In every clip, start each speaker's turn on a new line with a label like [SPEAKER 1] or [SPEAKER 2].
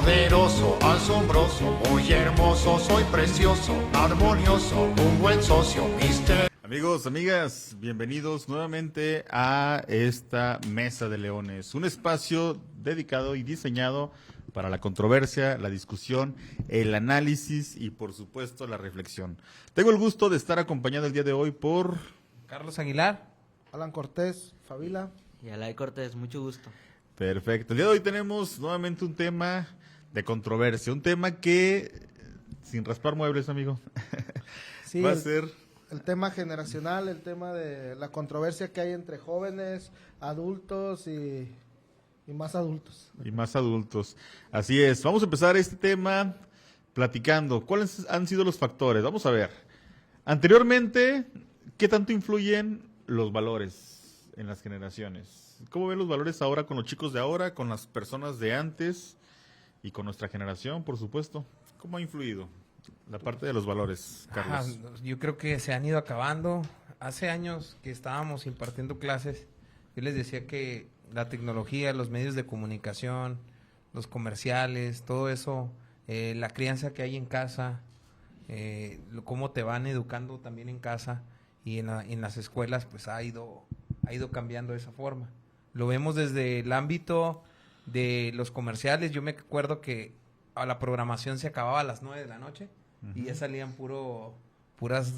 [SPEAKER 1] poderoso, asombroso, muy hermoso, soy precioso, armonioso, un buen socio, mister.
[SPEAKER 2] Amigos, amigas, bienvenidos nuevamente a esta Mesa de Leones, un espacio dedicado y diseñado para la controversia, la discusión, el análisis y por supuesto la reflexión. Tengo el gusto de estar acompañado el día de hoy por
[SPEAKER 3] Carlos Aguilar,
[SPEAKER 4] Alan Cortés, Favila
[SPEAKER 5] y Alay Cortés, mucho gusto.
[SPEAKER 2] Perfecto. El día de hoy tenemos nuevamente un tema de controversia, un tema que, sin raspar muebles, amigo,
[SPEAKER 4] sí,
[SPEAKER 2] va a ser...
[SPEAKER 4] El tema generacional, el tema de la controversia que hay entre jóvenes, adultos y más adultos.
[SPEAKER 2] Y más adultos. Así es. Vamos a empezar este tema platicando. ¿Cuáles han sido los factores? Vamos a ver. Anteriormente, ¿qué tanto influyen los valores en las generaciones? ¿Cómo ven los valores ahora con los chicos de ahora, con las personas de antes y con nuestra generación, por supuesto? ¿Cómo ha influido la parte de los valores, Carlos?
[SPEAKER 3] Yo creo que se han ido acabando. Hace años que estábamos impartiendo clases, yo les decía que la tecnología, los medios de comunicación, los comerciales, todo eso, la crianza que hay en casa, cómo te van educando también en casa y en las escuelas, pues ha ido cambiando de esa forma. Lo vemos desde el ámbito de los comerciales. Yo me acuerdo que a la programación se acababa a las 9 de la noche y ya salían puras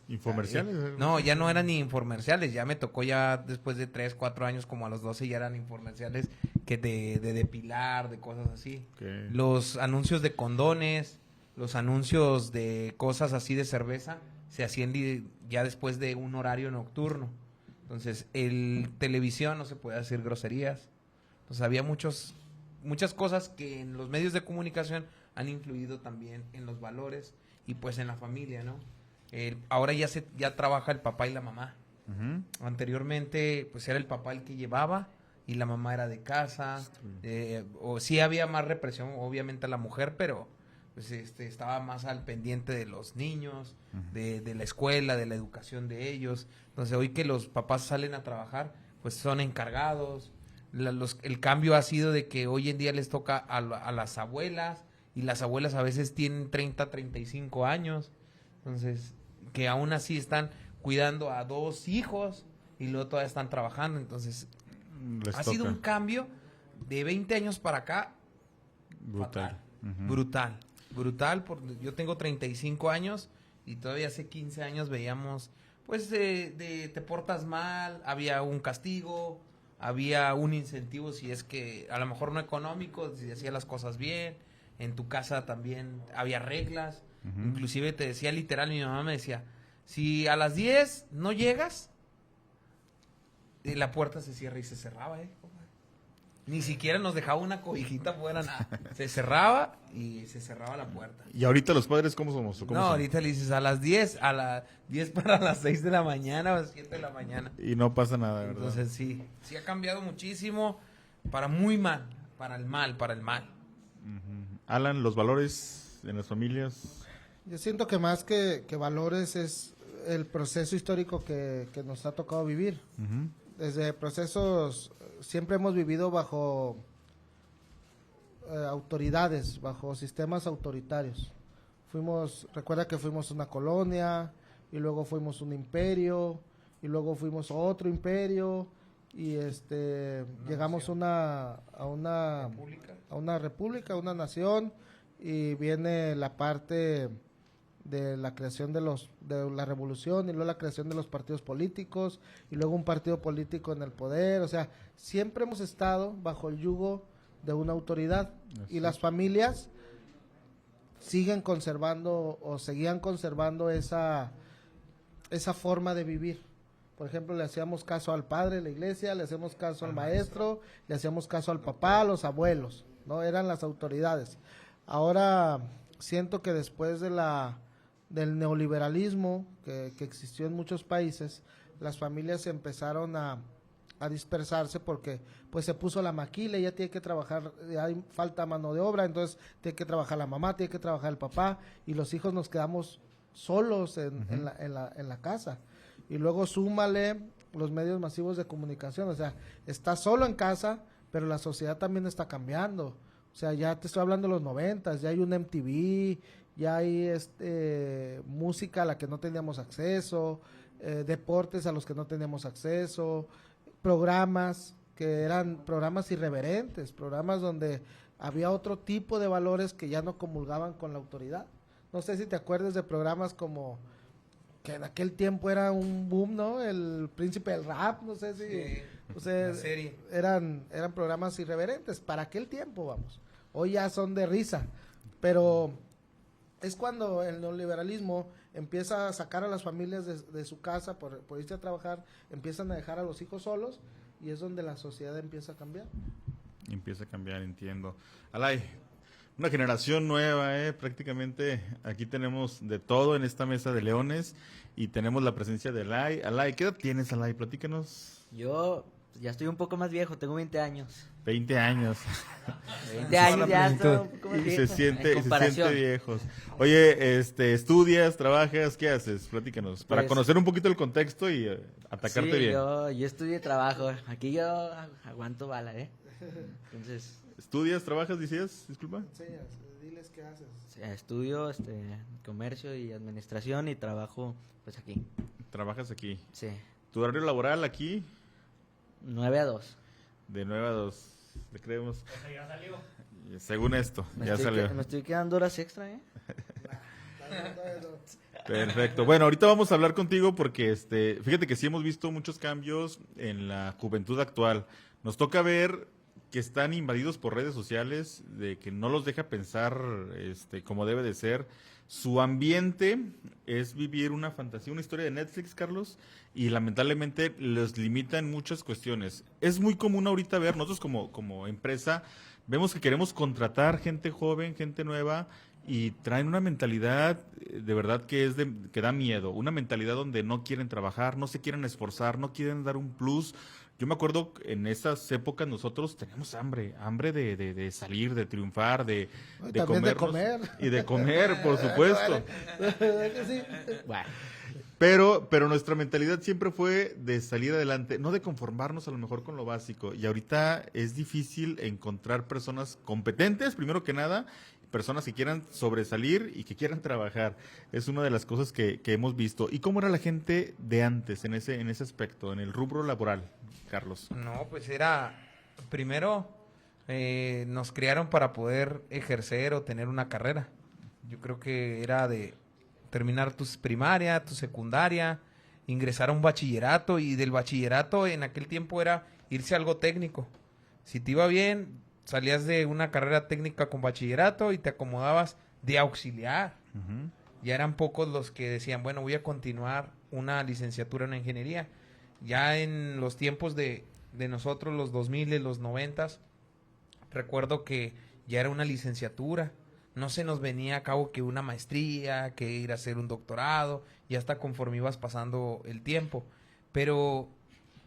[SPEAKER 2] ¿Infomerciales?
[SPEAKER 3] No, ya no eran ni infomerciales, ya me tocó ya después de 3, 4 años, como a los 12 ya eran infomerciales que de depilar, de cosas así.
[SPEAKER 2] Okay.
[SPEAKER 3] Los anuncios de condones, los anuncios de cosas así de cerveza se hacían ya después de un horario nocturno. Entonces, televisión no se podía decir groserías. Entonces, había muchas cosas que en los medios de comunicación han influido también en los valores y pues en la familia, ¿no? Ahora ya trabaja el papá y la mamá.
[SPEAKER 2] Uh-huh.
[SPEAKER 3] Anteriormente, pues era el papá el que llevaba y la mamá era de casa. O sí había más represión, obviamente, a la mujer, pero pues estaba más al pendiente de los niños, uh-huh, de la escuela, de la educación de ellos. Entonces, hoy que los papás salen a trabajar, pues son encargados. El cambio ha sido de que hoy en día les toca a las abuelas, y las abuelas a veces tienen 30, 35 años, entonces, que aún así están cuidando a 2 hijos y luego todavía están trabajando. Entonces, sido un cambio de 20 años para acá
[SPEAKER 2] brutal.
[SPEAKER 3] Uh-huh. Brutal, porque yo tengo 35 años y todavía hace 15 años veíamos, pues, te portas mal, había un castigo, había un incentivo si es que, a lo mejor no económico, si hacías las cosas bien. En tu casa también había reglas. Uh-huh. Inclusive te decía literal, mi mamá me decía, si a las 10 no llegas, la puerta se cierra y se cerraba, Ni siquiera nos dejaba una cobijita fuera, nada. Se cerraba y se cerraba la puerta.
[SPEAKER 2] ¿Y ahorita los padres cómo somos? ¿Cómo son?
[SPEAKER 3] Ahorita le dices a las 10 para las 6 de la mañana o 7 de la mañana.
[SPEAKER 2] Y no pasa nada, ¿verdad?
[SPEAKER 3] Entonces sí ha cambiado muchísimo, para muy mal, para el mal.
[SPEAKER 2] Uh-huh. Alan, los valores en las familias.
[SPEAKER 4] Yo siento que más que valores es el proceso histórico que nos ha tocado vivir.
[SPEAKER 2] Uh-huh.
[SPEAKER 4] Desde procesos, siempre hemos vivido bajo autoridades, bajo sistemas autoritarios. Recuerda que fuimos una colonia, y luego fuimos un imperio, y luego fuimos otro imperio, y llegamos a una república, a una nación, y viene la parte de la creación de la revolución, y luego la creación de los partidos políticos, y luego un partido político en el poder. O sea, siempre hemos estado bajo el yugo de una autoridad. Así. Y las familias seguían conservando esa forma de vivir. Por ejemplo, le hacíamos caso al padre de la iglesia, le hacíamos caso al maestro, le hacíamos caso al papá, a los abuelos, ¿no? Eran las autoridades. Ahora siento que después del neoliberalismo que existió en muchos países, las familias empezaron a dispersarse porque pues se puso la maquila y ya tiene que trabajar, hay falta mano de obra, entonces tiene que trabajar la mamá, tiene que trabajar el papá, y los hijos nos quedamos solos en la casa. Y luego súmale los medios masivos de comunicación, o sea, está solo en casa, pero la sociedad también está cambiando. O sea, ya te estoy hablando de los 90, ya hay un MTV, ya hay música a la que no teníamos acceso, deportes a los que no teníamos acceso, programas que eran programas irreverentes, programas donde había otro tipo de valores que ya no comulgaban con la autoridad. No sé si te acuerdas de programas como que en aquel tiempo era un boom, ¿no? El Príncipe del Rap, no sé si...
[SPEAKER 3] Sí,
[SPEAKER 4] o sea,
[SPEAKER 3] la serie.
[SPEAKER 4] eran programas irreverentes para aquel tiempo, vamos. Hoy ya son de risa, pero es cuando el neoliberalismo empieza a sacar a las familias de su casa por irse a trabajar, empiezan a dejar a los hijos solos y es donde la sociedad empieza a cambiar.
[SPEAKER 2] Empieza a cambiar, entiendo. Alay, una generación nueva, prácticamente aquí tenemos de todo en esta mesa de leones y tenemos la presencia de Alay. Alay, ¿qué edad tienes, Alay? Platícanos.
[SPEAKER 5] Yo ya estoy un poco más viejo, tengo 20 años.
[SPEAKER 2] 20 años.
[SPEAKER 5] 20 años ya estoy un poco más
[SPEAKER 2] Y
[SPEAKER 5] viejo.
[SPEAKER 2] se siente
[SPEAKER 5] comparación.
[SPEAKER 2] viejos. Oye, estudias, trabajas, ¿qué haces? Platícanos. Para
[SPEAKER 5] Pues,
[SPEAKER 2] conocer un poquito el contexto y atacarte
[SPEAKER 5] Sí,
[SPEAKER 2] bien.
[SPEAKER 5] yo estudio y trabajo. Aquí yo aguanto bala, Entonces,
[SPEAKER 2] ¿Estudias, trabajas, decías? Disculpa.
[SPEAKER 4] Enseñas, diles qué haces.
[SPEAKER 5] estudio comercio y administración y trabajo pues aquí.
[SPEAKER 2] Trabajas aquí.
[SPEAKER 5] Sí,
[SPEAKER 2] ¿Tu horario laboral aquí?
[SPEAKER 5] 9 a 2.
[SPEAKER 2] De 9 a 2. ¿Le creemos? Según esto, ya salió.
[SPEAKER 5] Me estoy quedando horas extra,
[SPEAKER 2] Perfecto. Bueno, ahorita vamos a hablar contigo porque fíjate que sí hemos visto muchos cambios en la juventud actual. Nos toca ver que están invadidos por redes sociales, de que no los deja pensar como debe de ser. Su ambiente es vivir una fantasía, una historia de Netflix, Carlos, y lamentablemente los limita en muchas cuestiones. Es muy común ahorita ver, nosotros como empresa, vemos que queremos contratar gente joven, gente nueva, y traen una mentalidad de verdad que que da miedo, una mentalidad donde no quieren trabajar, no se quieren esforzar, no quieren dar un plus. Yo me acuerdo en esas épocas nosotros teníamos hambre de salir, de triunfar, de
[SPEAKER 4] También de
[SPEAKER 2] comernos,
[SPEAKER 4] comer.
[SPEAKER 2] y de comer, por supuesto.
[SPEAKER 4] Sí.
[SPEAKER 5] Bueno,
[SPEAKER 2] Pero nuestra mentalidad siempre fue de salir adelante, no de conformarnos a lo mejor con lo básico. Y ahorita es difícil encontrar personas competentes, primero que nada, personas que quieran sobresalir y que quieran trabajar. Es una de las cosas que hemos visto. ¿Y cómo era la gente de antes en ese aspecto, en el rubro laboral, Carlos?
[SPEAKER 3] No, pues era, primero nos criaron para poder ejercer o tener una carrera. Yo creo que era de terminar tu primaria, tu secundaria, ingresar a un bachillerato y del bachillerato en aquel tiempo era irse a algo técnico. Si te iba bien, salías de una carrera técnica con bachillerato y te acomodabas de auxiliar.
[SPEAKER 2] Uh-huh.
[SPEAKER 3] Ya eran pocos los que decían, bueno, voy a continuar una licenciatura en ingeniería. Ya en los tiempos de nosotros, los 2000, los 90, recuerdo que ya era una licenciatura. No se nos venía a cabo que una maestría, que ir a hacer un doctorado, y hasta conforme ibas pasando el tiempo. Pero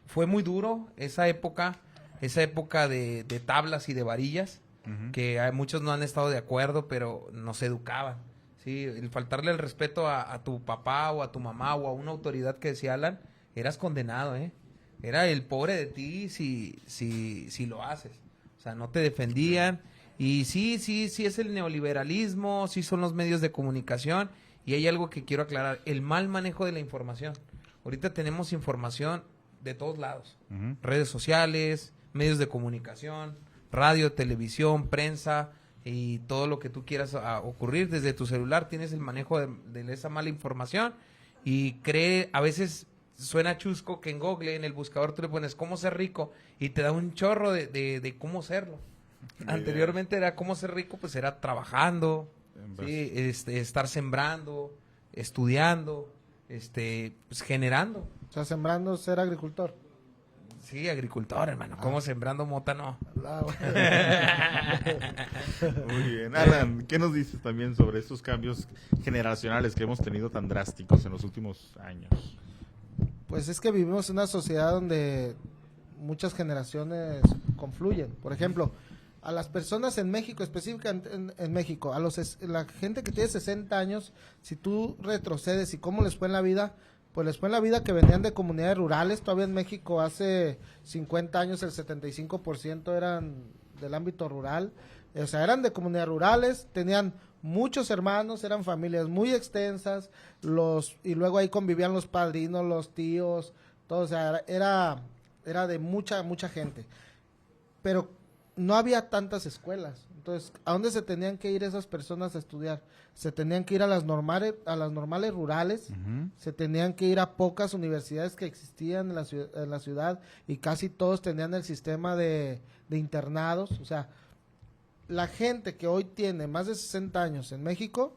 [SPEAKER 3] fue muy duro esa época de tablas y de varillas,
[SPEAKER 2] Uh-huh.
[SPEAKER 3] que muchos no han estado de acuerdo, pero nos educaban. ¿Sí? El faltarle el respeto a tu papá o a tu mamá o a una autoridad que decía Alan, eras condenado, Era el pobre de ti si lo haces. O sea, no te defendían. Y sí es el neoliberalismo, sí son los medios de comunicación. Y hay algo que quiero aclarar, el mal manejo de la información. Ahorita tenemos información de todos lados.
[SPEAKER 2] Uh-huh.
[SPEAKER 3] Redes sociales, medios de comunicación, radio, televisión, prensa y todo lo que tú quieras ocurrir. Desde tu celular tienes el manejo de esa mala información y a veces suena chusco que en Google, en el buscador, tú le pones cómo ser rico y te da un chorro de cómo serlo. Anteriormente era cómo ser rico, pues era trabajando, ¿sí? Estar sembrando, estudiando, pues generando.
[SPEAKER 4] O sea, sembrando, ser agricultor.
[SPEAKER 3] Sí, agricultor, hermano. ¿Cómo sembrando mota no?
[SPEAKER 2] Muy bien. Alan, ¿qué nos dices también sobre estos cambios generacionales que hemos tenido tan drásticos en los últimos años?
[SPEAKER 4] Pues es que vivimos en una sociedad donde muchas generaciones confluyen. Por ejemplo, a las personas en México, específicamente en México, la gente que tiene 60 años, si tú retrocedes y cómo les fue en la vida, pues les fue en la vida que venían de comunidades rurales. Todavía en México hace 50 años el 75% eran del ámbito rural, o sea, eran de comunidades rurales, tenían muchos hermanos, eran familias muy extensas, y luego ahí convivían los padrinos, los tíos, todo, o sea, era de mucha gente. Pero no había tantas escuelas. Entonces, ¿a dónde se tenían que ir esas personas a estudiar? Se tenían que ir a las normales rurales, se tenían que ir a pocas universidades que existían en la ciudad, y casi todos tenían el sistema de internados. O sea, la gente que hoy tiene más de 60 años en México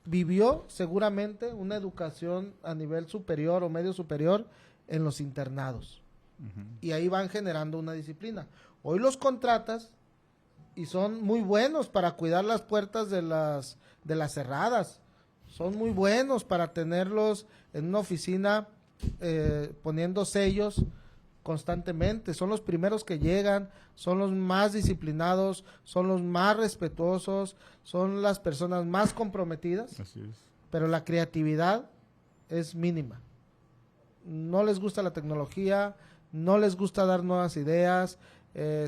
[SPEAKER 4] vivió seguramente una educación a nivel superior o medio superior en los internados. Y ahí van generando una disciplina. Hoy los contratas y son muy buenos para cuidar las puertas de las cerradas. Son muy buenos para tenerlos en una oficina poniendo sellos constantemente. Son los primeros que llegan, son los más disciplinados, son los más respetuosos, son las personas más comprometidas.
[SPEAKER 2] Así es.
[SPEAKER 4] Pero la creatividad es mínima. No les gusta la tecnología, no les gusta dar nuevas ideas.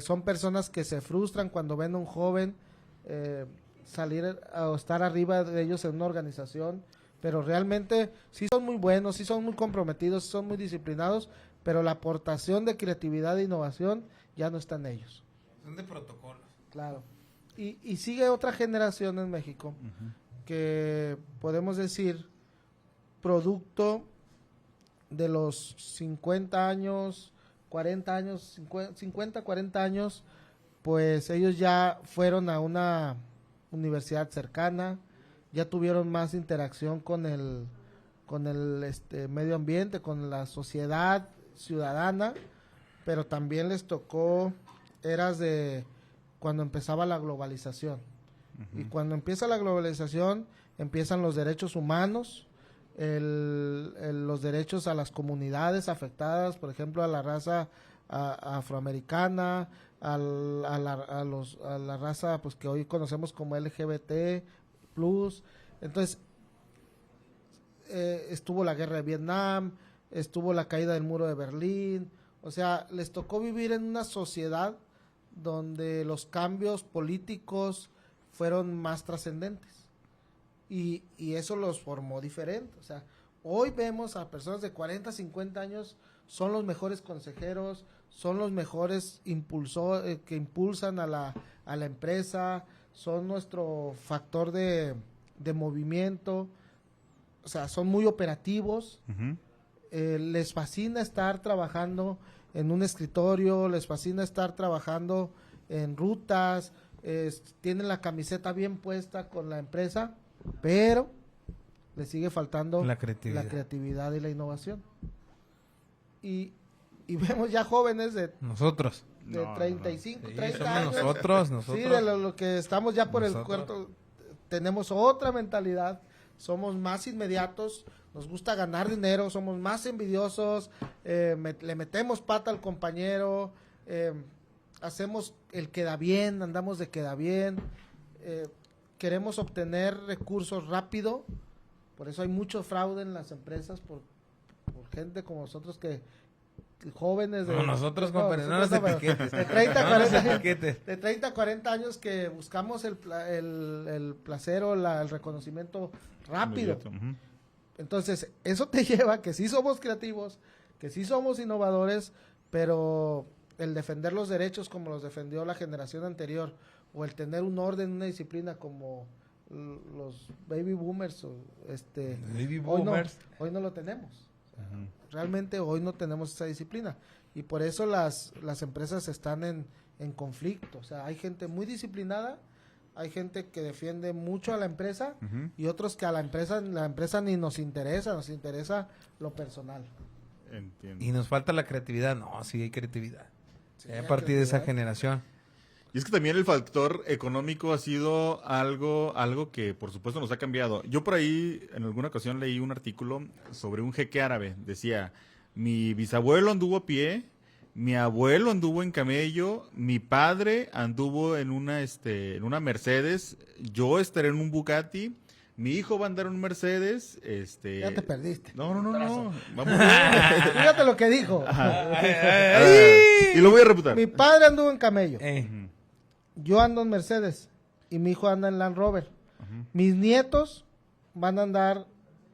[SPEAKER 4] Son personas que se frustran cuando ven a un joven salir o estar arriba de ellos en una organización, pero realmente sí son muy buenos, sí son muy comprometidos, sí son muy disciplinados, pero la aportación de creatividad e innovación ya no está en ellos.
[SPEAKER 3] Son de protocolos.
[SPEAKER 4] Claro. Y sigue otra generación en México que podemos decir producto de los 50 años, 40 años, 50, 40 años, pues ellos ya fueron a una universidad cercana, ya tuvieron más interacción con el medio ambiente, con la sociedad ciudadana, pero también les tocó eras de cuando empezaba la globalización. Y cuando empieza la globalización, empiezan los derechos humanos, los derechos a las comunidades afectadas, por ejemplo, a la raza afroamericana, a la raza pues que hoy conocemos como LGBT+. Entonces, estuvo la guerra de Vietnam, estuvo la caída del muro de Berlín. O sea, les tocó vivir en una sociedad donde los cambios políticos fueron más trascendentes. Y eso los formó diferente. O sea, hoy vemos a personas de 40, 50 años, son los mejores consejeros, son los mejores impulsores que impulsan a la empresa, son nuestro factor de movimiento. O sea, son muy operativos. Les fascina estar trabajando en un escritorio, les fascina estar trabajando en rutas, tienen la camiseta bien puesta con la empresa, pero le sigue faltando la creatividad y la innovación. Y vemos ya jóvenes de
[SPEAKER 3] nosotros
[SPEAKER 4] de 35, 30
[SPEAKER 3] somos
[SPEAKER 4] años.
[SPEAKER 3] Nosotros.
[SPEAKER 4] Sí, de lo que estamos ya por el cuarto, tenemos otra mentalidad, somos más inmediatos, nos gusta ganar dinero, somos más envidiosos, le metemos pata al compañero, hacemos el queda bien, andamos de queda bien, queremos obtener recursos rápido, por eso hay mucho fraude en las empresas por gente como nosotros que jóvenes de
[SPEAKER 3] nosotros compañeros, no nos etiquetes.
[SPEAKER 4] De 30 a 40 años que buscamos el placer o el reconocimiento rápido. Entonces, eso te lleva a que sí somos creativos, que sí somos innovadores, pero el defender los derechos como los defendió la generación anterior, o el tener un orden, una disciplina como los baby boomers, hoy no lo tenemos. Realmente hoy no tenemos esa disciplina, y por eso las empresas están en conflicto. O sea, hay gente muy disciplinada, hay gente que defiende mucho a la empresa, y otros que a la empresa ni nos interesa lo personal.
[SPEAKER 2] Entiendo.
[SPEAKER 3] Y nos falta la creatividad. No, sí hay creatividad.
[SPEAKER 4] Sí,
[SPEAKER 3] a partir de esa generación.
[SPEAKER 2] Y es que también el factor económico ha sido algo que por supuesto nos ha cambiado. Yo por ahí en alguna ocasión leí un artículo sobre un jeque árabe. Decía, mi bisabuelo anduvo a pie, mi abuelo anduvo en camello, mi padre anduvo en una Mercedes, yo estaré en un Bugatti, mi hijo va a andar en un Mercedes.
[SPEAKER 4] Ya te perdiste.
[SPEAKER 2] No. Vamos.
[SPEAKER 4] Fíjate lo que dijo.
[SPEAKER 2] Y lo voy a reputar.
[SPEAKER 4] Mi padre anduvo en camello. yo ando en Mercedes y mi hijo anda en Land Rover. Mis nietos van a andar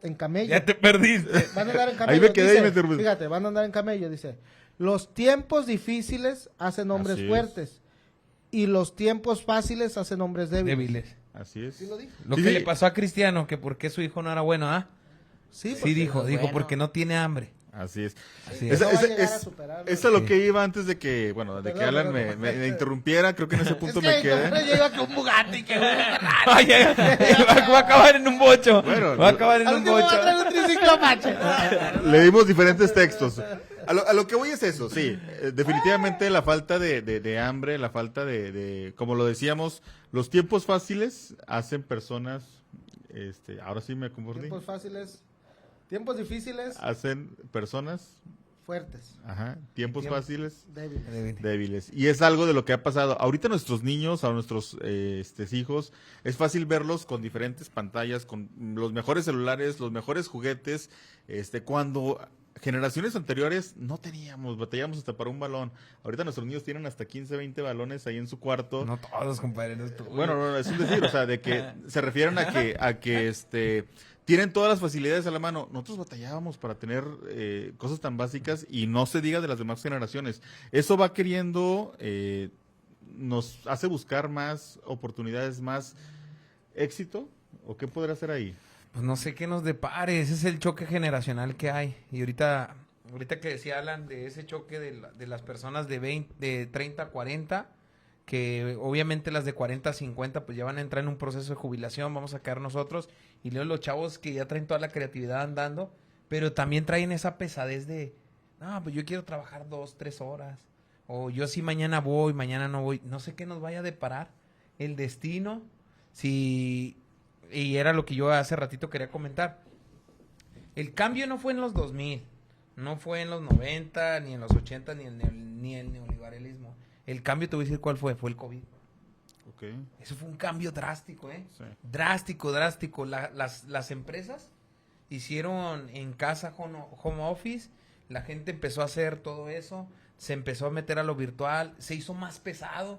[SPEAKER 4] en camello.
[SPEAKER 3] Ya te perdiste.
[SPEAKER 4] Van a andar en camello.
[SPEAKER 2] Ahí me quedé
[SPEAKER 4] dice,
[SPEAKER 2] y me turbé.
[SPEAKER 4] fíjate, van a andar en camello, dice. Los tiempos difíciles hacen hombres
[SPEAKER 2] Así es.
[SPEAKER 4] fuertes y los tiempos fáciles hacen hombres débiles.
[SPEAKER 3] Débiles.
[SPEAKER 2] Así es.
[SPEAKER 4] ¿Sí lo dijo?
[SPEAKER 3] Lo
[SPEAKER 2] Sí,
[SPEAKER 3] que
[SPEAKER 2] sí.
[SPEAKER 3] le pasó a Cristiano, que por qué su hijo no era bueno, ¿ah?
[SPEAKER 4] Sí,
[SPEAKER 3] Sí, dijo,
[SPEAKER 5] bueno.
[SPEAKER 3] porque no tiene hambre.
[SPEAKER 2] Así es.
[SPEAKER 3] Así
[SPEAKER 4] no
[SPEAKER 3] es.
[SPEAKER 4] va a llegar a superarlo.
[SPEAKER 2] Eso es lo que iba antes de que, bueno, de que
[SPEAKER 4] Perdón,
[SPEAKER 2] Alan
[SPEAKER 4] perdón.
[SPEAKER 2] me interrumpiera. Creo que en ese punto
[SPEAKER 4] es
[SPEAKER 2] me
[SPEAKER 4] que
[SPEAKER 2] quedé.
[SPEAKER 4] siempre llega con un Bugatti que
[SPEAKER 3] Ay, va a acabar en un bocho.
[SPEAKER 2] Bueno,
[SPEAKER 3] va a acabar en
[SPEAKER 4] al
[SPEAKER 3] un
[SPEAKER 4] último va a
[SPEAKER 3] bocho.
[SPEAKER 4] traer un triciclo Apache.
[SPEAKER 2] Le dimos diferentes textos. A lo que voy es eso, sí. Definitivamente la falta de hambre, la falta como lo decíamos, los tiempos fáciles hacen personas, ahora sí me confundí,
[SPEAKER 4] Tiempos fáciles, tiempos difíciles,
[SPEAKER 2] hacen personas,
[SPEAKER 4] fuertes,
[SPEAKER 2] tiempos fáciles,
[SPEAKER 4] débiles.
[SPEAKER 2] débiles. Y es algo de lo que ha pasado. Ahorita nuestros niños, a nuestros hijos, es fácil verlos con diferentes pantallas, con los mejores celulares, los mejores juguetes, cuando generaciones anteriores no teníamos, batallábamos hasta para un balón. Ahorita nuestros niños tienen hasta 15, 20 balones ahí en su cuarto.
[SPEAKER 3] No todos, compadre. No todos.
[SPEAKER 2] Bueno, no, es un decir, o sea, de que se refieren a que tienen todas las facilidades a la mano. Nosotros batallábamos para tener cosas tan básicas y no se diga de las demás generaciones. Eso va queriendo, nos hace buscar más oportunidades, más éxito. ¿O qué podrá hacer ahí?
[SPEAKER 3] Pues no sé qué nos depare, ese es el choque generacional que hay. Y ahorita que decía Alan de ese choque de las personas de 30 a 40, que obviamente las de 40 a 50 pues ya van a entrar en un proceso de jubilación, vamos a quedar nosotros, y luego los chavos que ya traen toda la creatividad andando, pero también traen esa pesadez de, no, pues yo quiero trabajar 2, 3 horas, o yo sí mañana voy, mañana no voy, no sé qué nos vaya a deparar el destino, y era lo que yo hace ratito quería comentar. El cambio no fue en los 2000, no fue en los 90, ni en los 80, ni el neoliberalismo. El cambio, te voy a decir cuál fue el COVID.
[SPEAKER 2] Okay.
[SPEAKER 3] Eso fue un cambio drástico,
[SPEAKER 2] Sí.
[SPEAKER 3] Drástico. Las empresas hicieron en casa home office, la gente empezó a hacer todo eso, se empezó a meter a lo virtual, se hizo más pesado,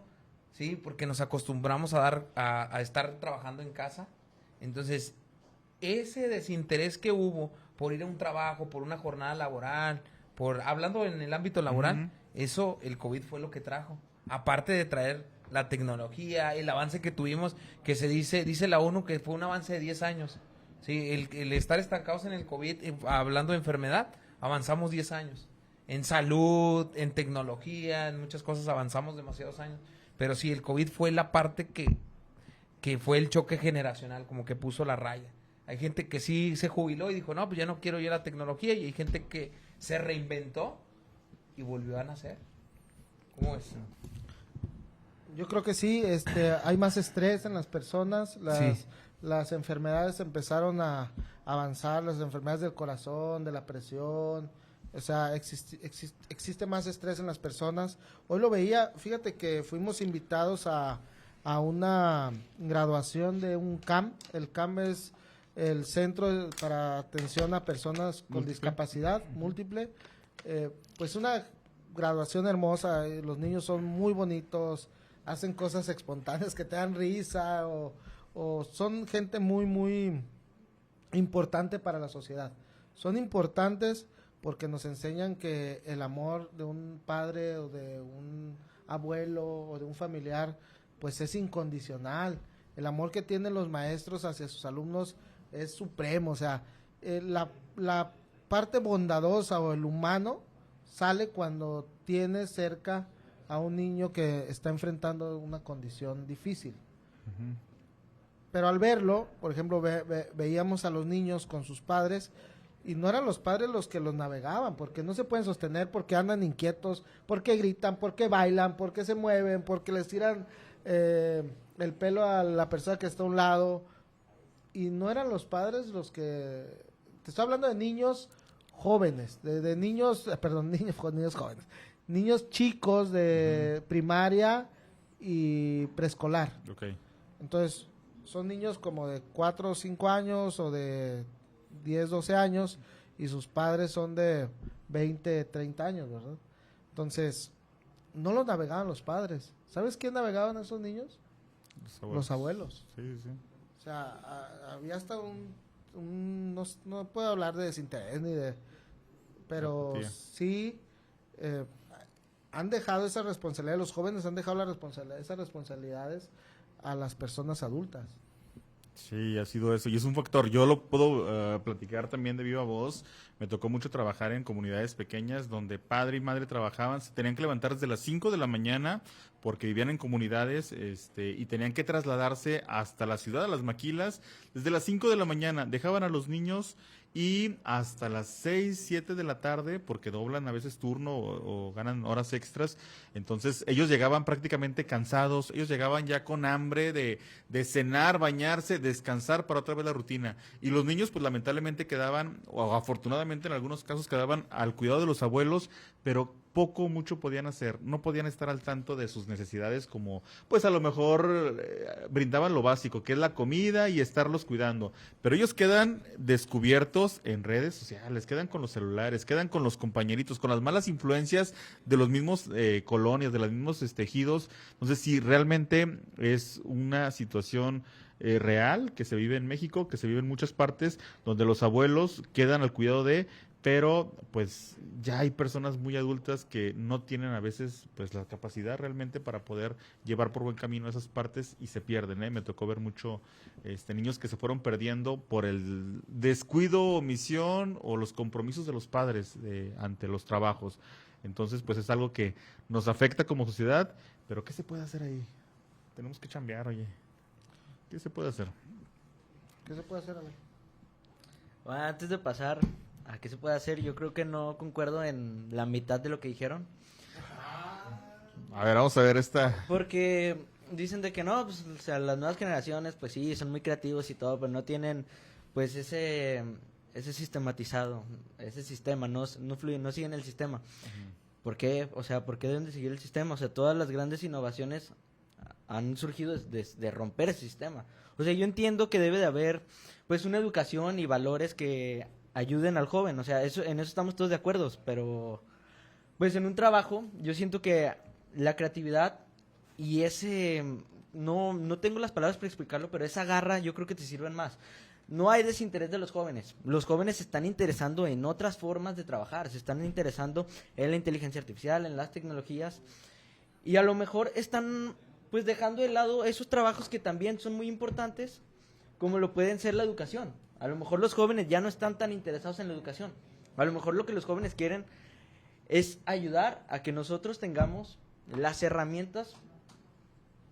[SPEAKER 3] ¿sí? Porque nos acostumbramos a estar trabajando en casa. Entonces, ese desinterés que hubo por ir a un trabajo, por una jornada laboral, hablando en el ámbito laboral, eso el COVID fue lo que trajo. Aparte de traer la tecnología, el avance que tuvimos, que dice la ONU que fue un avance de 10 años. Sí, el estar estancados en el COVID, hablando de enfermedad, avanzamos 10 años. En salud, en tecnología, en muchas cosas avanzamos demasiados años. Pero sí, el COVID fue la parte que fue el choque generacional, como que puso la raya. Hay gente que sí se jubiló y dijo, no, pues ya no quiero yo la tecnología, y hay gente que se reinventó y volvió a nacer. ¿Cómo es?
[SPEAKER 4] Yo creo que sí, hay más estrés en las personas, las enfermedades empezaron a avanzar, las enfermedades del corazón, de la presión, o sea, existe más estrés en las personas. Hoy lo veía, fíjate que fuimos invitados a una graduación de un CAM. El CAM es el Centro para Atención a Personas con Discapacidad Múltiple. Pues una graduación hermosa, los niños son muy bonitos, hacen cosas espontáneas que te dan risa, o son gente muy, muy importante para la sociedad. Son importantes porque nos enseñan que el amor de un padre o de un abuelo o de un familiar pues es incondicional. El amor que tienen los maestros hacia sus alumnos es supremo. O sea, la parte bondadosa o el humano sale cuando tienes cerca a un niño que está enfrentando una condición difícil. Pero al verlo, por ejemplo, veíamos a los niños con sus padres y no eran los padres los que los navegaban, porque no se pueden sostener, porque andan inquietos, porque gritan, porque bailan, porque se mueven, porque les tiran el pelo a la persona que está a un lado, y no eran los padres los que... Te estoy hablando de niños jóvenes, de niños, perdón, niños jóvenes, niños chicos de primaria y preescolar.
[SPEAKER 2] Okay.
[SPEAKER 4] Entonces, son niños como de 4 o 5 años o de 10, 12 años, y sus padres son de 20, 30 años, ¿verdad? Entonces, no los navegaban los padres, ¿Sabes quién navegaban esos niños? Los abuelos.
[SPEAKER 2] Sí, sí.
[SPEAKER 4] O sea, había hasta no puedo hablar de desinterés ni de... Pero
[SPEAKER 2] Apatía.
[SPEAKER 4] sí, han dejado esa responsabilidad, los jóvenes han dejado esas responsabilidades a las personas adultas.
[SPEAKER 2] Sí, ha sido eso. Y es un factor. Yo lo puedo platicar también de viva voz. Me tocó mucho trabajar en comunidades pequeñas donde padre y madre trabajaban. Se tenían que levantar desde las 5 de la mañana porque vivían en comunidades y tenían que trasladarse hasta la ciudad, a las maquilas, desde las 5 de la mañana. Dejaban a los niños y hasta las 6, 7 de la tarde, porque doblan a veces turno o ganan horas extras. Entonces ellos llegaban prácticamente cansados, ellos llegaban ya con hambre de cenar, bañarse, descansar para otra vez la rutina. Y los niños pues lamentablemente quedaban, o afortunadamente en algunos casos quedaban al cuidado de los abuelos, pero poco o mucho podían hacer, no podían estar al tanto de sus necesidades como, pues a lo mejor brindaban lo básico, que es la comida y estarlos cuidando, pero ellos quedan descubiertos en redes sociales, quedan con los celulares, quedan con los compañeritos, con las malas influencias de los mismos colonias, de los mismos tejidos. Entonces, si realmente es una situación real que se vive en México, que se vive en muchas partes, donde los abuelos quedan al cuidado pero pues ya hay personas muy adultas que no tienen a veces pues la capacidad realmente para poder llevar por buen camino esas partes y se pierden, Me tocó ver mucho niños que se fueron perdiendo por el descuido, omisión o los compromisos de los padres ante los trabajos. Entonces pues es algo que nos afecta como sociedad, pero ¿qué se puede hacer ahí? Tenemos que chambear, oye. ¿Qué se puede hacer?
[SPEAKER 4] ¿Qué se puede hacer, Ale?
[SPEAKER 5] Bueno, antes de pasar a qué se puede hacer, yo creo que no concuerdo en la mitad de lo que dijeron.
[SPEAKER 2] A ver, vamos a ver esta.
[SPEAKER 5] Porque dicen de que no, pues, o sea, las nuevas generaciones, pues sí, son muy creativos y todo, pero no tienen, pues, ese sistematizado, ese sistema, no fluyen, no siguen el sistema. ¿Por qué? O sea, ¿por qué deben de seguir el sistema? O sea, todas las grandes innovaciones han surgido de romper ese sistema. O sea, yo entiendo que debe de haber, pues, una educación y valores que ayuden al joven, o sea, en eso estamos todos de acuerdo, pero pues en un trabajo yo siento que la creatividad y no tengo las palabras para explicarlo, pero esa garra yo creo que te sirven más. No hay desinterés de los jóvenes se están interesando en otras formas de trabajar, se están interesando en la inteligencia artificial, en las tecnologías, y a lo mejor están pues dejando de lado esos trabajos que también son muy importantes, como lo pueden ser la educación. A lo mejor los jóvenes ya no están tan interesados en la educación. A lo mejor lo que los jóvenes quieren es ayudar a que nosotros tengamos las herramientas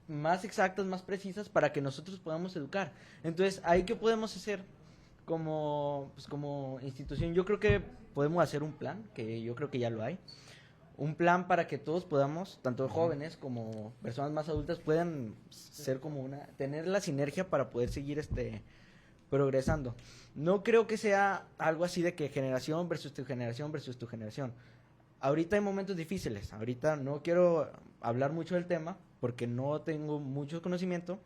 [SPEAKER 5] más exactas, más precisas para que nosotros podamos educar. Entonces, ¿ahí qué podemos hacer como institución? Yo creo que podemos hacer un plan, que yo creo que ya lo hay. Un plan para que todos podamos, tanto jóvenes como personas más adultas, puedan ser tener la sinergia para poder seguir progresando. No creo que sea algo así de que generación versus tu generación versus tu generación. Ahorita hay momentos difíciles. Ahorita no quiero hablar mucho del tema porque no tengo mucho conocimiento,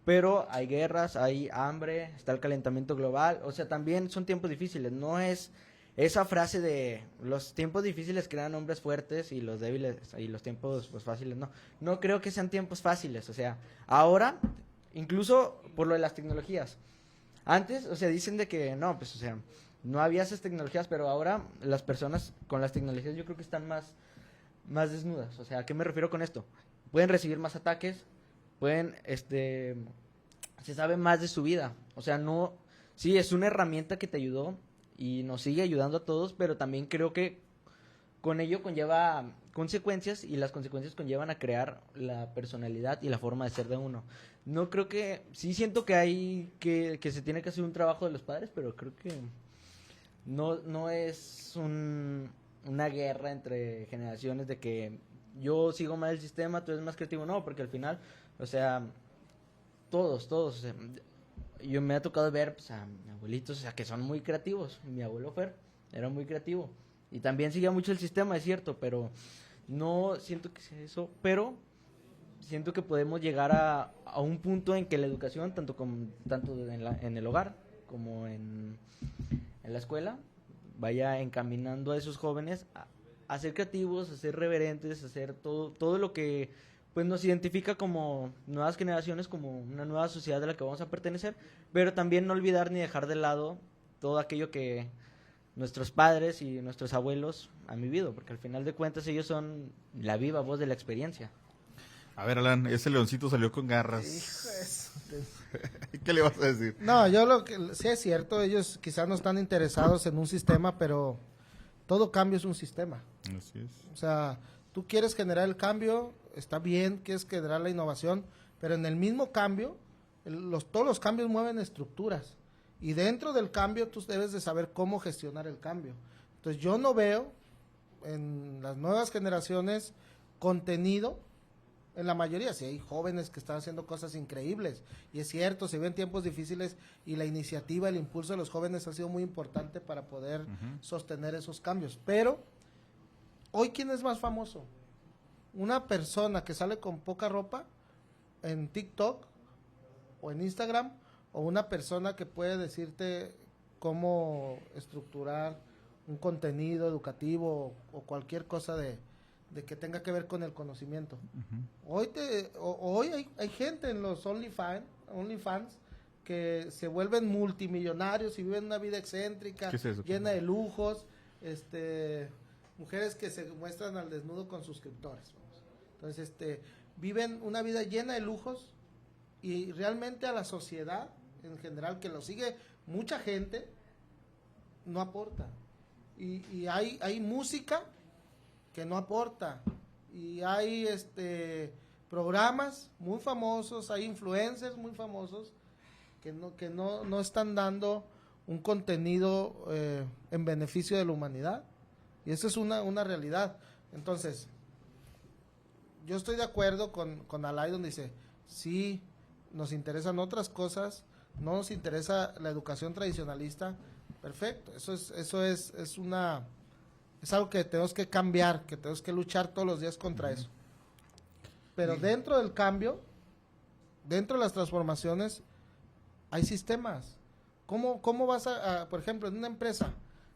[SPEAKER 5] pero hay guerras, hay hambre, está el calentamiento global. O sea, también son tiempos difíciles. No es esa frase de los tiempos difíciles crean hombres fuertes y los débiles y los tiempos pues fáciles. No creo que sean tiempos fáciles. O sea, ahora, incluso por lo de las tecnologías. Antes, o sea, dicen de que no, pues, o sea, no había esas tecnologías, pero ahora las personas con las tecnologías yo creo que están más desnudas. O sea, ¿a qué me refiero con esto? Pueden recibir más ataques, se sabe más de su vida. O sea, sí, es una herramienta que te ayudó y nos sigue ayudando a todos, pero también creo que con ello conlleva consecuencias y las consecuencias conllevan a crear la personalidad y la forma de ser de uno. No creo que, sí siento que hay que se tiene que hacer un trabajo de los padres, pero creo que no es una guerra entre generaciones de que yo sigo más el sistema, tú eres más creativo, no, porque al final, o sea, todos, o sea, yo me ha tocado ver pues, a abuelitos, o sea, que son muy creativos. Mi abuelo Fer era muy creativo y también seguía mucho el sistema, es cierto, pero no siento que sea eso, pero siento que podemos llegar a un punto en que la educación, tanto en el hogar como en la escuela, vaya encaminando a esos jóvenes a ser creativos, a ser reverentes, a hacer todo lo que pues nos identifica como nuevas generaciones, como una nueva sociedad de la que vamos a pertenecer, pero también no olvidar ni dejar de lado todo aquello que nuestros padres y nuestros abuelos han vivido, porque al final de cuentas ellos son la viva voz de la experiencia.
[SPEAKER 2] A ver, Alan, ese leoncito salió con garras. ¿Qué le vas a decir?
[SPEAKER 4] No, yo lo que sí es cierto, ellos quizás no están interesados en un sistema, pero todo cambio es un sistema.
[SPEAKER 2] Así es.
[SPEAKER 4] O sea, tú quieres generar el cambio, está bien, quieres generar la innovación, pero en el mismo cambio, todos los cambios mueven estructuras. Y dentro del cambio tú debes de saber cómo gestionar el cambio. Entonces yo no veo en las nuevas generaciones contenido, en la mayoría, sí hay jóvenes que están haciendo cosas increíbles. Y es cierto, se ven tiempos difíciles y la iniciativa, el impulso de los jóvenes ha sido muy importante para poder sostener esos cambios. Pero, hoy, ¿quién es más famoso? Una persona que sale con poca ropa en TikTok o en Instagram, o una persona que puede decirte cómo estructurar un contenido educativo o cualquier cosa de que tenga que ver con el conocimiento. Hoy hay gente en los OnlyFans que se vuelven multimillonarios y viven una vida excéntrica,
[SPEAKER 2] ¿Qué es eso?
[SPEAKER 4] llena de lujos, mujeres que se muestran al desnudo con suscriptores. Entonces, viven una vida llena de lujos y realmente a la sociedad en general, que lo sigue mucha gente, no aporta. Y hay música que no aporta, y hay programas muy famosos, hay influencers muy famosos que no están dando un contenido en beneficio de la humanidad, y eso es una realidad. Entonces, yo estoy de acuerdo con Alay, donde dice, sí, nos interesan otras cosas, no nos interesa la educación tradicionalista, perfecto, eso es algo que tenemos que cambiar, que tenemos que luchar todos los días contra eso. Pero dentro del cambio, dentro de las transformaciones, hay sistemas. ¿Cómo vas a, por ejemplo, en una empresa,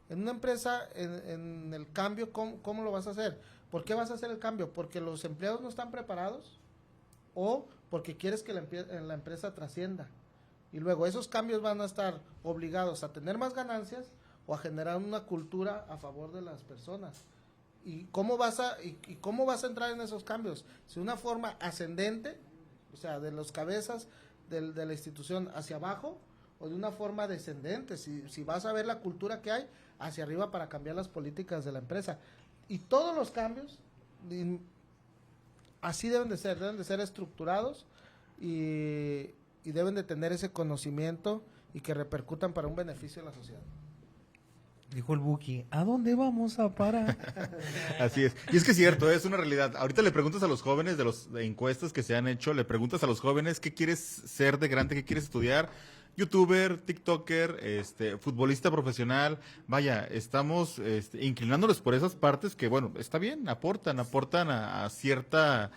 [SPEAKER 4] en el cambio, ¿cómo lo vas a hacer? ¿Por qué vas a hacer el cambio? ¿Porque los empleados no están preparados? ¿O porque quieres que la empresa trascienda? Y luego esos cambios van a estar obligados a tener más ganancias o a generar una cultura a favor de las personas. ¿Y cómo vas a entrar en esos cambios? Si una forma ascendente, o sea, de los cabezas de la institución hacia abajo, o de una forma descendente, si vas a ver la cultura que hay hacia arriba para cambiar las políticas de la empresa. Y todos los cambios así deben de ser estructurados y deben de tener ese conocimiento y que repercutan para un beneficio de la sociedad.
[SPEAKER 3] Dijo el Buki, ¿a dónde vamos a parar?
[SPEAKER 2] Así es. Y es que es cierto, es una realidad. Ahorita le preguntas a los jóvenes de encuestas que se han hecho, le preguntas a los jóvenes qué quieres ser de grande, qué quieres estudiar. YouTuber, TikToker, futbolista profesional. Vaya, estamos inclinándoles por esas partes que, bueno, está bien, aportan a cierta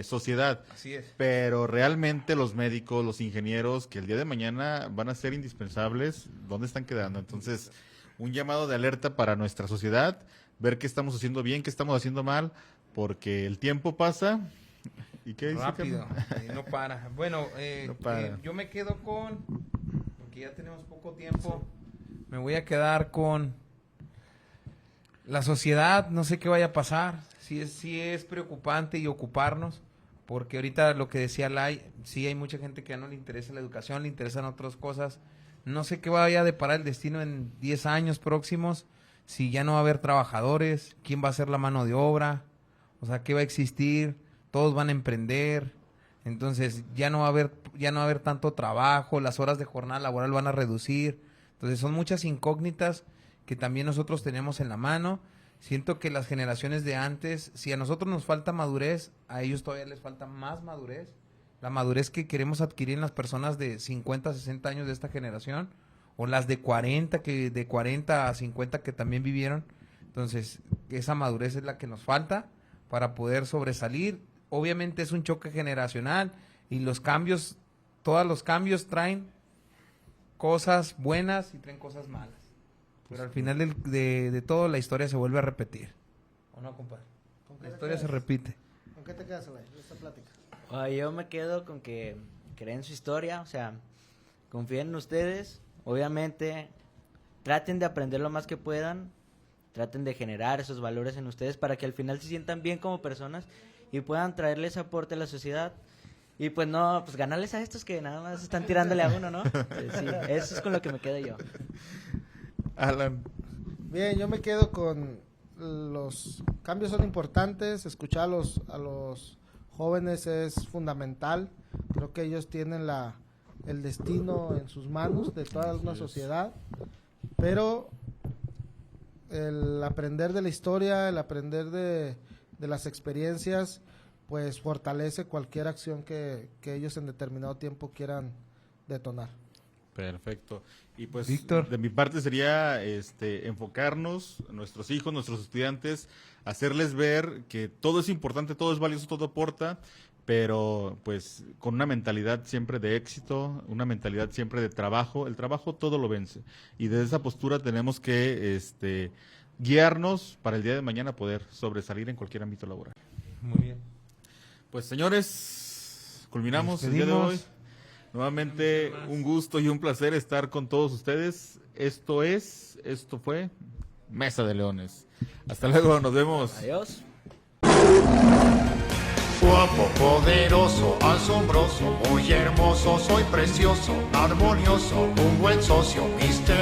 [SPEAKER 2] sociedad.
[SPEAKER 3] Así es.
[SPEAKER 2] Pero realmente los médicos, los ingenieros, que el día de mañana van a ser indispensables, ¿dónde están quedando? Entonces, un llamado de alerta para nuestra sociedad, ver qué estamos haciendo bien, qué estamos haciendo mal, porque el tiempo pasa. ¿Y qué dice?
[SPEAKER 3] Rápido, no para. Bueno,
[SPEAKER 2] No para.
[SPEAKER 3] yo me quedo porque ya tenemos poco tiempo, me voy a quedar con la sociedad, no sé qué vaya a pasar, sí es preocupante y ocuparnos, porque ahorita lo que decía Lai, sí hay mucha gente que ya no le interesa la educación, le interesan otras cosas. No sé qué vaya a deparar el destino en 10 años próximos, si ya no va a haber trabajadores, quién va a hacer la mano de obra, o sea, qué va a existir, todos van a emprender, entonces ya no va a haber tanto trabajo, las horas de jornada laboral van a reducir, entonces son muchas incógnitas que también nosotros tenemos en la mano. Siento que las generaciones de antes, si a nosotros nos falta madurez, a ellos todavía les falta más madurez. La madurez que queremos adquirir en las personas de 50, 60 años de esta generación, o las de 40 a 50 que también vivieron. Entonces, esa madurez es la que nos falta para poder sobresalir. Obviamente es un choque generacional y todos los cambios traen cosas buenas y traen cosas malas. Pero al final de todo la historia se vuelve a repetir. ¿O no, compadre? La historia se repite.
[SPEAKER 4] qué te quedas, Alay, de esta plática?
[SPEAKER 5] Yo me quedo con que creen su historia, o sea, confíen en ustedes, obviamente, traten de aprender lo más que puedan, traten de generar esos valores en ustedes para que al final se sientan bien como personas y puedan traerles aporte a la sociedad. Y pues no, pues ganarles a estos que nada más están tirándole a uno, ¿no? Sí, eso es con lo que me quedo yo.
[SPEAKER 2] Alan.
[SPEAKER 4] Bien, yo me quedo con los cambios son importantes, escuchar a los jóvenes es fundamental. Creo que ellos tienen el destino en sus manos de toda una sociedad, pero el aprender de la historia, el aprender de las experiencias, pues fortalece cualquier acción que ellos en determinado tiempo quieran detonar.
[SPEAKER 2] Perfecto. Y pues
[SPEAKER 3] Víctor.
[SPEAKER 2] de mi parte sería enfocarnos, nuestros hijos, nuestros estudiantes, hacerles ver que todo es importante, todo es valioso, todo aporta, pero pues con una mentalidad siempre de éxito, una mentalidad siempre de trabajo. El trabajo todo lo vence. Y desde esa postura tenemos que guiarnos para el día de mañana poder sobresalir en cualquier ámbito laboral.
[SPEAKER 3] Muy bien.
[SPEAKER 2] Pues señores, culminamos
[SPEAKER 3] Nos
[SPEAKER 2] el día de hoy.
[SPEAKER 3] despedimos.
[SPEAKER 2] Nuevamente un gusto y un placer estar con todos ustedes. Esto fue Mesa de Leones. Hasta luego, nos vemos.
[SPEAKER 5] Adiós.
[SPEAKER 1] Guapo, poderoso, asombroso, muy hermoso, soy precioso, armonioso, un buen socio, misterioso.